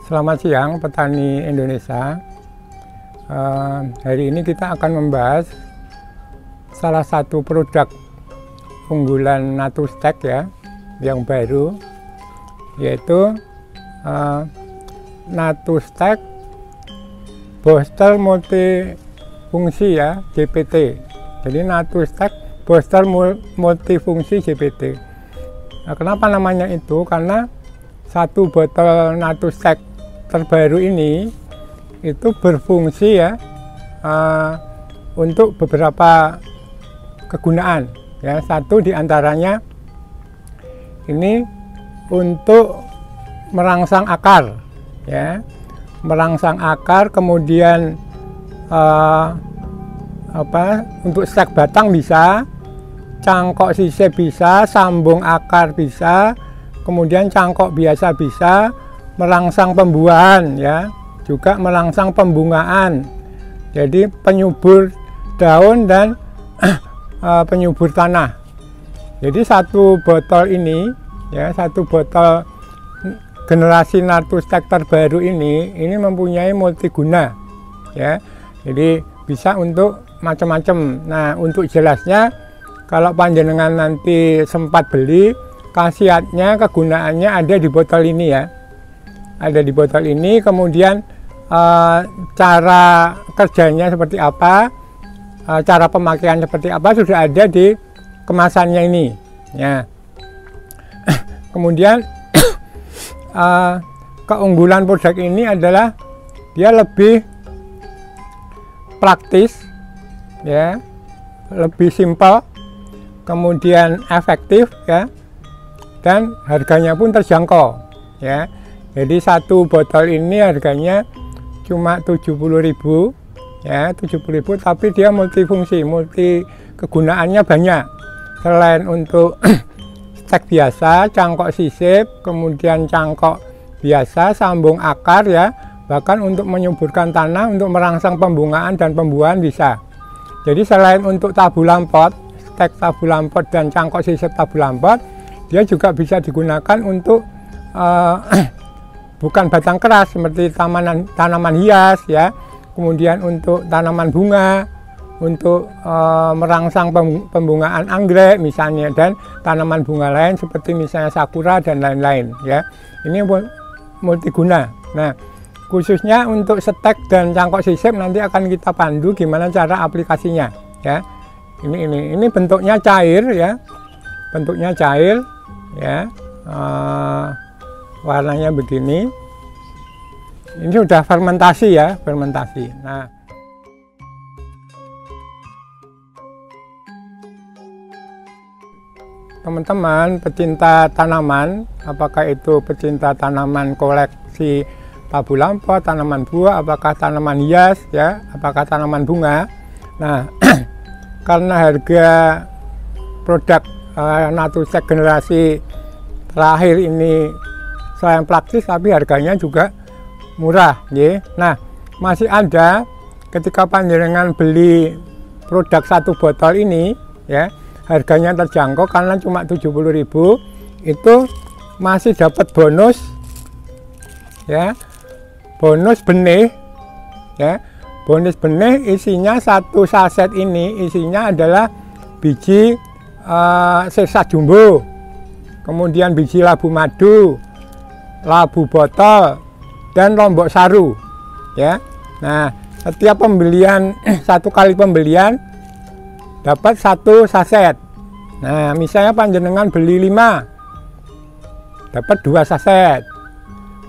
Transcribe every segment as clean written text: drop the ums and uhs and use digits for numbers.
Selamat siang petani Indonesia. Hari ini kita akan membahas salah satu produk unggulan Natustek ya, yang baru, yaitu Natustek Booster Multifungsi ya, GPT. Jadi Natustek Booster Multifungsi GPT. Nah, kenapa namanya itu? Karena satu botol Natustek terbaru ini itu berfungsi ya untuk beberapa kegunaan ya. Satu diantaranya ini untuk merangsang akar ya, merangsang akar, kemudian untuk stek batang bisa, cangkok sisip bisa, sambung akar bisa, kemudian cangkok biasa bisa, merangsang pembuahan ya, juga merangsang pembungaan. Jadi penyubur daun dan penyubur tanah. Jadi satu botol ini ya, satu botol generasi Natustek terbaru ini mempunyai multiguna ya. Jadi bisa untuk macam-macam. Nah, untuk jelasnya, kalau panjenengan nanti sempat beli, khasiatnya, kegunaannya ada di botol ini ya, ada di botol ini. Kemudian cara kerjanya seperti apa, cara pemakaian seperti apa, sudah ada di kemasannya ini ya. Kemudian keunggulan produk ini adalah dia lebih praktis ya, lebih simpel, kemudian efektif ya, dan harganya pun terjangkau ya. Jadi satu botol ini harganya cuma 70.000 ya, 70.000, tapi dia multifungsi, multi kegunaannya banyak. Selain untuk stek biasa, cangkok sisip, kemudian cangkok biasa, sambung akar ya, bahkan untuk menyuburkan tanah, untuk merangsang pembungaan dan pembuahan bisa. Jadi selain untuk tabu lampot, stek tabu lampot dan cangkok sisip tabu lampot, dia juga bisa digunakan untuk bukan batang keras seperti tanaman hias ya, kemudian untuk tanaman bunga, untuk merangsang pembungaan anggrek misalnya, dan tanaman bunga lain seperti misalnya sakura dan lain-lain ya. Ini multiguna. Nah, khususnya untuk stek dan cangkok sisip nanti akan kita pandu gimana cara aplikasinya ya. Ini bentuknya cair ya, bentuknya cair ya, warnanya begini. Ini sudah fermentasi ya, fermentasi. Nah, teman-teman pecinta tanaman, apakah itu pecinta tanaman koleksi tabu lampot, tanaman buah, apakah tanaman hias ya, apakah tanaman bunga. Nah, karena harga produk Natustek generasi terakhir ini selain praktis tapi harganya juga murah ya. Nah, masih ada ketika panjenengan beli produk satu botol ini ya, harganya terjangkau karena cuma 70.000, itu masih dapat bonus ya, bonus benih ya. Bonus benih isinya satu saset ini isinya adalah biji sirsa jumbo, kemudian biji labu madu, labu botol, dan lombok saru ya. Nah, setiap pembelian satu kali pembelian dapat satu saset. Nah, misalnya panjenengan beli 5 dapat 2 saset,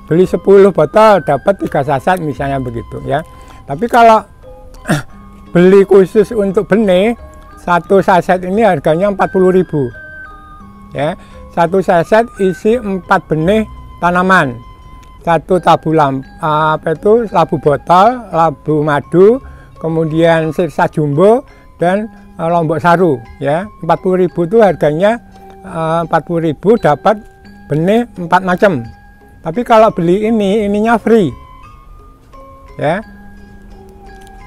beli 10 botol dapat 3 saset misalnya begitu ya. Tapi kalau beli khusus untuk benih, satu saset ini harganya 40.000 ya. Satu saset isi 4 benih tanaman, satu tabu labu botol, labu madu, kemudian sirsa jumbo, dan lombok saru ya. 40.000 itu harganya, 40.000 dapat benih 4 macam. Tapi kalau beli ininya free ya.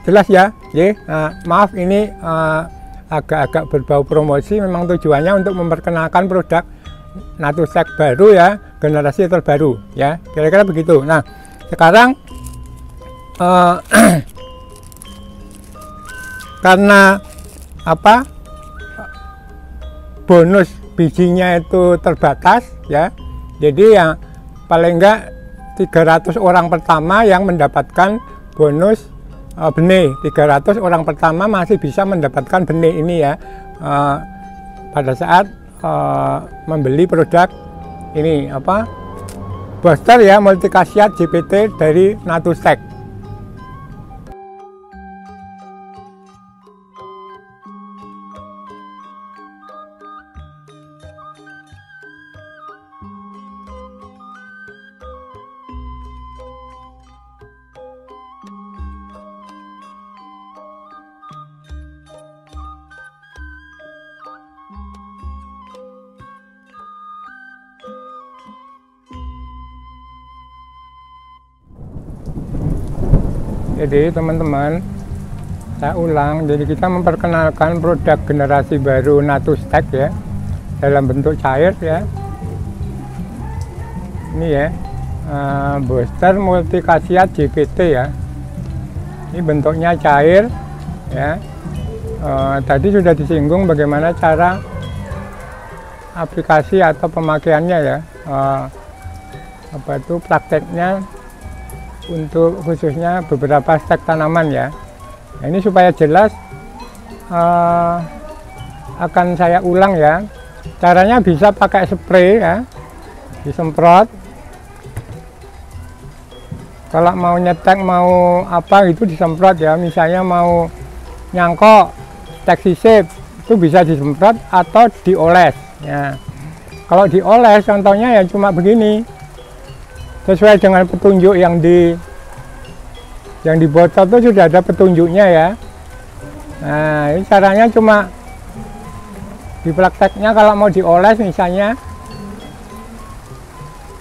Jelas ya. Maaf ini agak-agak berbau promosi, memang tujuannya untuk memperkenalkan produk Natustek baru ya, generasi terbaru ya, kira-kira begitu. Nah, Sekarang karena apa, bonus bijinya itu terbatas ya, jadi yang paling enggak 300 orang pertama yang mendapatkan bonus benih. 300 orang pertama masih bisa mendapatkan benih ini ya, pada saat membeli produk ini apa, booster ya, multikasiat JPT dari Natustek. Jadi teman-teman, saya ulang, jadi kita memperkenalkan produk generasi baru Natustek ya, dalam bentuk cair ya. Ini ya, booster multikasiat JPT ya. Ini bentuknya cair ya. Tadi sudah disinggung bagaimana cara aplikasi atau pemakaiannya ya, apa itu prakteknya untuk khususnya beberapa stek tanaman ya. Nah, ini supaya jelas akan saya ulang ya. Caranya bisa pakai spray ya, disemprot. Kalau mau nyetek, mau apa itu disemprot ya. Misalnya mau nyangkok stek sisip itu bisa disemprot atau dioles ya. Kalau dioles contohnya ya cuma begini, sesuai dengan petunjuk yang di botol itu sudah ada petunjuknya ya. Nah, ini caranya cuma di prakteknya kalau mau dioles misalnya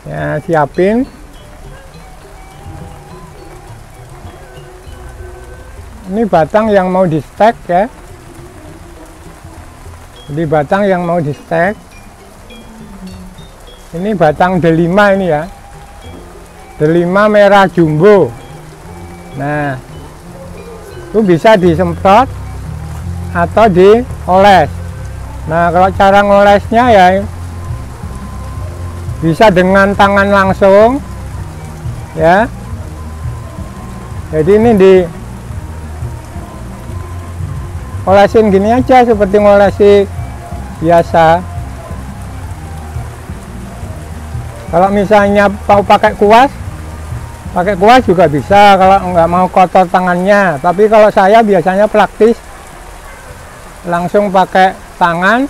ya, siapin ini batang yang mau di stek ya. Jadi batang yang mau di stek ini batang D5 ini ya, D5 merah jumbo. Nah, itu bisa disemprot atau dioles. Nah, kalau cara ngolesnya ya bisa dengan tangan langsung ya. Jadi ini di olesin gini aja seperti ngolesi biasa. Kalau misalnya mau pakai kuas juga bisa kalau nggak mau kotor tangannya. Tapi kalau saya biasanya praktis langsung pakai tangan,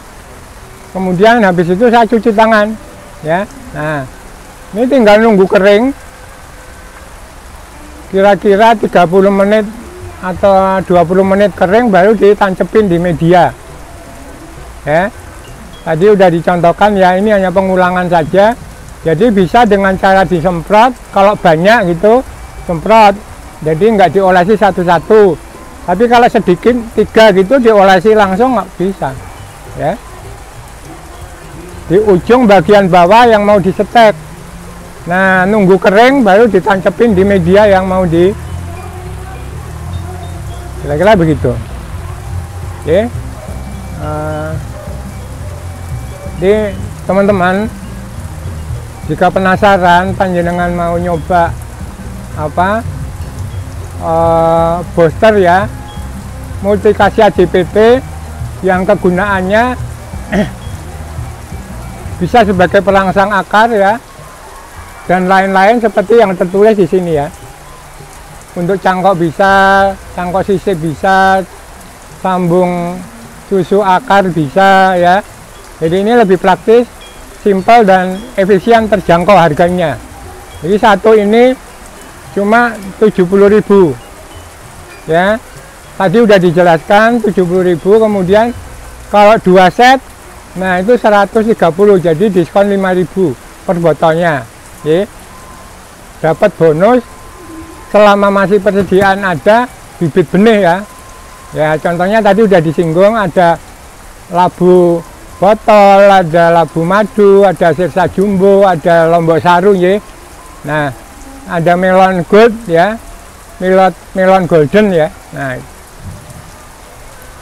kemudian habis itu saya cuci tangan ya. Nah, ini tinggal nunggu kering kira-kira 30 menit atau 20 menit kering, baru ditancepin di media ya. Tadi udah dicontohkan ya, ini hanya pengulangan saja. Jadi bisa dengan cara disemprot, kalau banyak gitu semprot, jadi nggak diolesi satu-satu. Tapi kalau sedikit 3 gitu diolesi langsung nggak bisa ya. Di ujung bagian bawah yang mau disetek, nah nunggu kering baru ditancepin di media yang mau di, kira-kira begitu. Oke. Jadi teman-teman, jika penasaran panjenengan mau nyoba apa booster ya, multikasiat JPT yang kegunaannya bisa sebagai perangsang akar ya, dan lain-lain seperti yang tertulis di sini ya. Untuk cangkok bisa, cangkok sisip bisa, sambung susu akar bisa ya. Jadi ini lebih praktis, simpel dan efisien, terjangkau harganya. Jadi satu ini cuma 70.000 ya. Tadi udah dijelaskan 70.000, kemudian kalau 2 set nah itu 130, jadi diskon 5.000 per botolnya ya. Dapat bonus selama masih persediaan ada bibit benih ya. Ya contohnya tadi udah disinggung, ada labu botol, ada labu madu, ada sirsa jumbo, ada lombok sarung ya. Nah, ada melon gold ya, melon golden ya. Nah,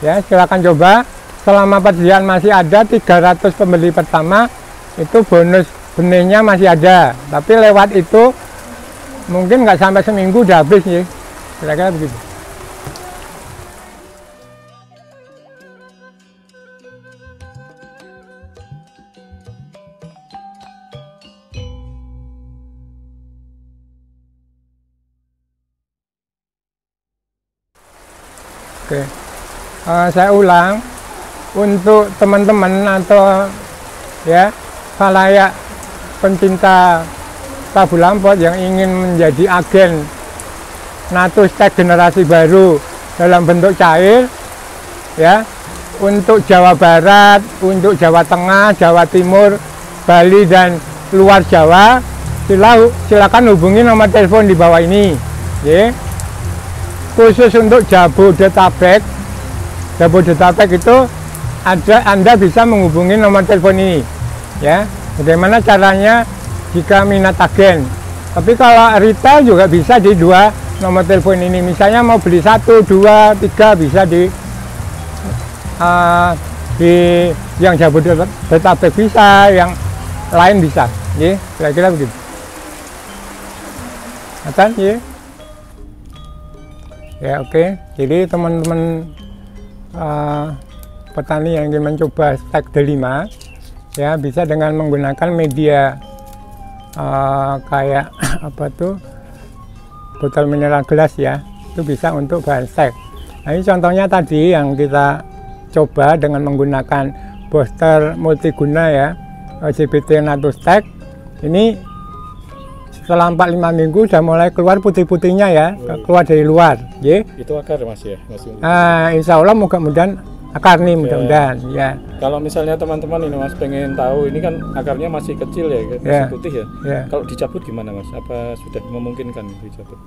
ya silakan coba. Selama persediaan masih ada 300 pembeli pertama itu bonus benihnya masih ada. Tapi lewat itu mungkin nggak sampai seminggu udah habis nih, kira-kira begitu. Oke, saya ulang untuk teman-teman atau ya khalayak pencinta tabu lampot yang ingin menjadi agen Natustek generasi baru dalam bentuk cair, ya untuk Jawa Barat, untuk Jawa Tengah, Jawa Timur, Bali dan luar Jawa, silakan hubungi nomor telepon di bawah ini, ya. Khusus untuk Jabodetabek itu Anda bisa menghubungi nomor telepon ini, ya. Bagaimana caranya jika minat agen? Tapi kalau retail juga bisa di 2 nomor telepon ini. Misalnya mau beli 1, 2, 3 bisa di yang Jabodetabek bisa, yang lain bisa, ya. Kira-kira begitu. Akan, ya. Ya oke, jadi teman-teman petani yang ingin mencoba stek delima ya bisa dengan menggunakan media kayak apa tuh botol mineral gelas ya, itu bisa untuk bahan stek. Nah ini contohnya tadi yang kita coba dengan menggunakan booster multiguna ya, JBT Natustek. Ini setelah 4-5 minggu sudah mulai keluar putih-putihnya ya, keluar dari luar. Ya. Itu akar Mas ya? Insya Allah mudah-mudahan akar nih, mudah-mudahan ya. Kalau misalnya teman-teman ini Mas pengen tahu, ini kan akarnya masih kecil ya, masih putih ya. Kalau dicabut gimana Mas? Apa sudah memungkinkan dicabut?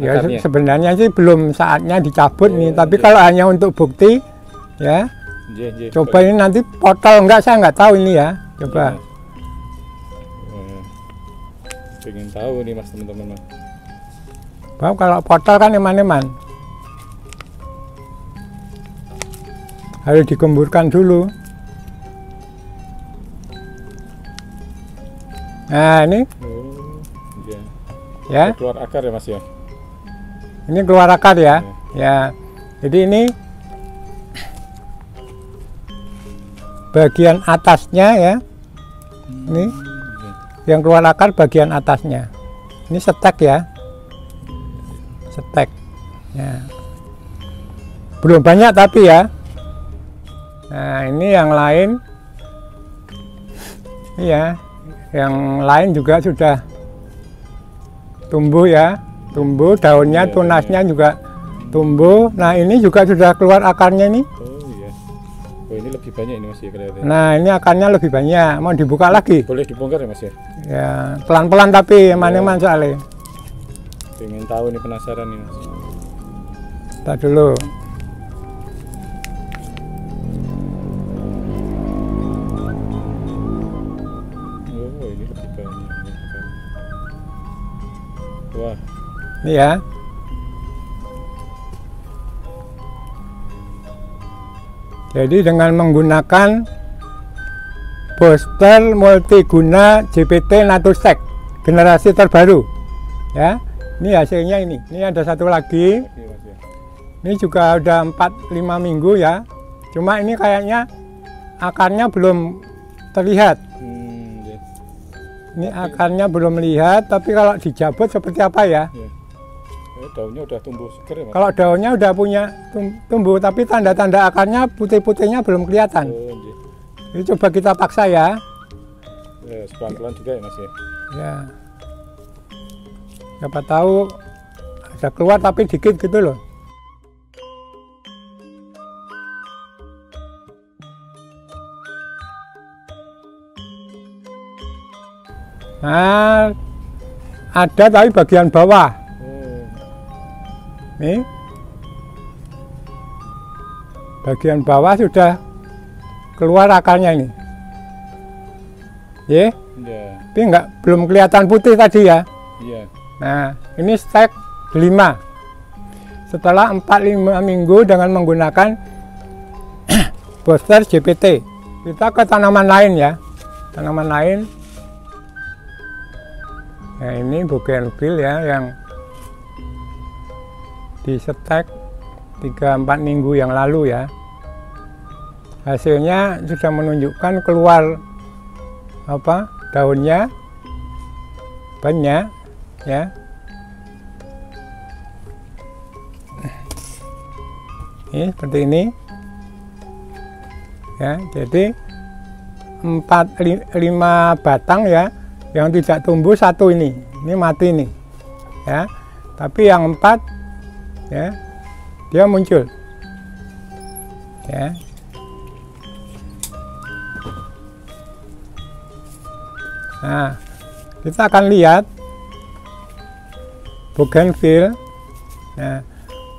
Ya sebenarnya sih belum saatnya dicabut nih, tapi kalau hanya untuk bukti ya, coba ini nanti potol enggak, saya nggak tahu ini ya, coba. Pengen tahu nih Mas teman-teman. Bahwa kalau potol kan eman-eman harus digemburkan dulu. Nah ini ya keluar akar ya Mas ya. Ini keluar akar ya. Ya jadi ini bagian atasnya ya, ini yang keluar akar bagian atasnya. Ini stek ya, stek ya, belum banyak tapi ya. Nah ini yang lain ya, yang lain juga sudah tumbuh ya, tumbuh daunnya, tunasnya juga tumbuh. Nah ini juga sudah keluar akarnya ini. Oh ini lebih banyak ini Mas ya kelihatannya. Nah ini akarnya lebih banyak. Mau dibuka lagi? Boleh dibongkar ya Mas ya? Ya pelan-pelan tapi eman-eman soalnya. Pengen tahu nih, penasaran nih Mas. Kita dulu. Oh ini lebih banyak. Wah. Ini ya. Jadi dengan menggunakan booster multiguna JBT Natustek generasi terbaru ya, ini hasilnya ini ada satu lagi, ini juga udah 4-5 minggu ya, cuma ini kayaknya akarnya belum terlihat. Ini akarnya belum lihat, tapi kalau dijabut seperti apa ya? Daunnya udah tumbuh seger ya Mas? Kalau daunnya udah punya tumbuh, tapi tanda-tanda akarnya putih-putihnya belum kelihatan. Ini coba kita paksa ya. Ya pelan-pelan juga ya Mas ya. Ya. Siapa tahu ada keluar tapi dikit gitu loh. Nah, ada tapi bagian bawah. Nih, bagian bawah sudah keluar akarnya ini, tapi belum kelihatan putih tadi ya. Nah, ini stek 5. Setelah 4-5 minggu dengan menggunakan booster JPT, kita ke tanaman lain ya. Tanaman lain. Nah, ini bougainville ya yang disetek 3-4 minggu yang lalu ya. Hasilnya sudah menunjukkan keluar daunnya banyak ya. Ini seperti ini ya. Jadi 4-5 batang ya yang tidak tumbuh, 1 ini mati nih ya. Tapi yang 4 ya dia muncul ya. Nah, kita akan lihat bougainville. Nah,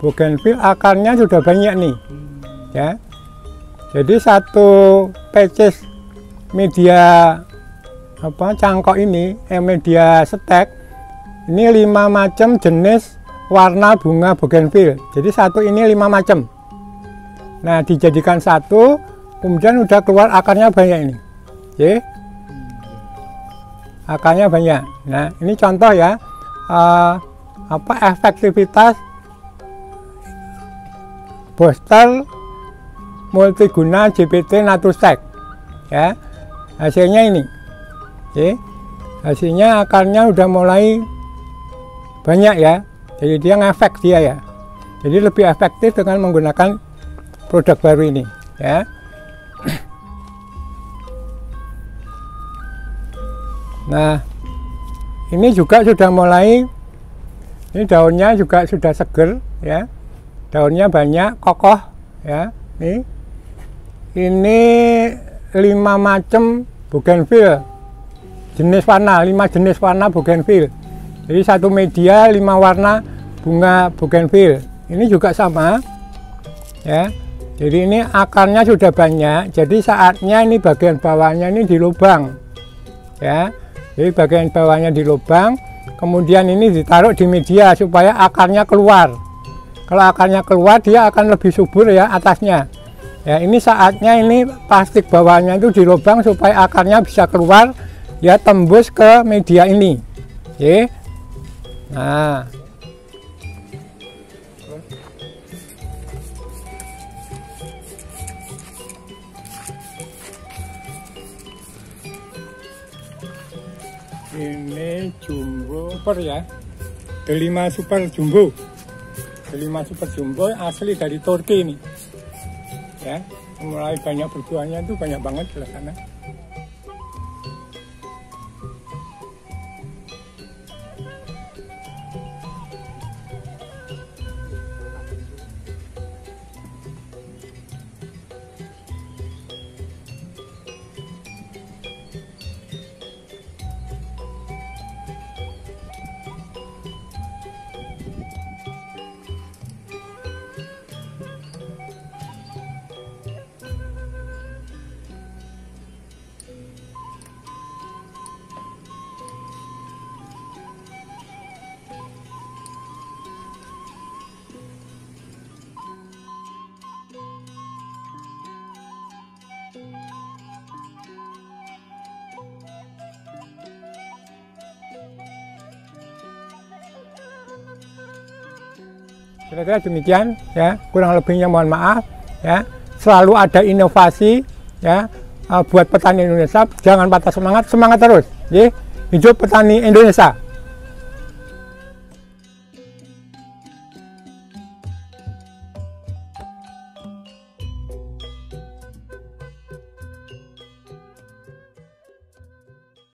bougainville akarnya sudah banyak nih ya. Jadi satu pieces media cangkok ini media stek ini 5 macam jenis warna bunga bougainville. Jadi satu ini 5 macam. Nah, dijadikan satu, kemudian udah keluar akarnya banyak ini. Oke. Akarnya banyak. Nah, ini contoh ya, efektivitas booster multiguna JPT Naturstec ya. Hasilnya ini. Oke. Hasilnya akarnya udah mulai banyak ya. Jadi dia ngefek dia ya. Jadi lebih efektif dengan menggunakan produk baru ini ya. Nah, ini juga sudah mulai, ini daunnya juga sudah seger ya, daunnya banyak, kokoh ya. Ini 5 macam bougainville jenis warna, 5 jenis warna bougainville. Jadi satu media 5 warna bunga bougainville. Ini juga sama ya. Jadi ini akarnya sudah banyak, jadi saatnya ini bagian bawahnya ini dilubang ya. Jadi bagian bawahnya dilubang, kemudian ini ditaruh di media supaya akarnya keluar. Kalau akarnya keluar dia akan lebih subur ya atasnya. Ya, ini saatnya ini plastik bawahnya itu dilubang supaya akarnya bisa keluar ya, tembus ke media ini. Oke. Nah. Ini jumbo super ya, Delima super jumbo. Delima super jumbo asli dari Turki ini ya. Mulai banyak berbuahnya tuh banyak banget di sana. Kira-kira demikian ya, kurang lebihnya mohon maaf ya. Selalu ada inovasi ya buat petani Indonesia, jangan patah semangat, semangat terus ya. Hidup petani Indonesia.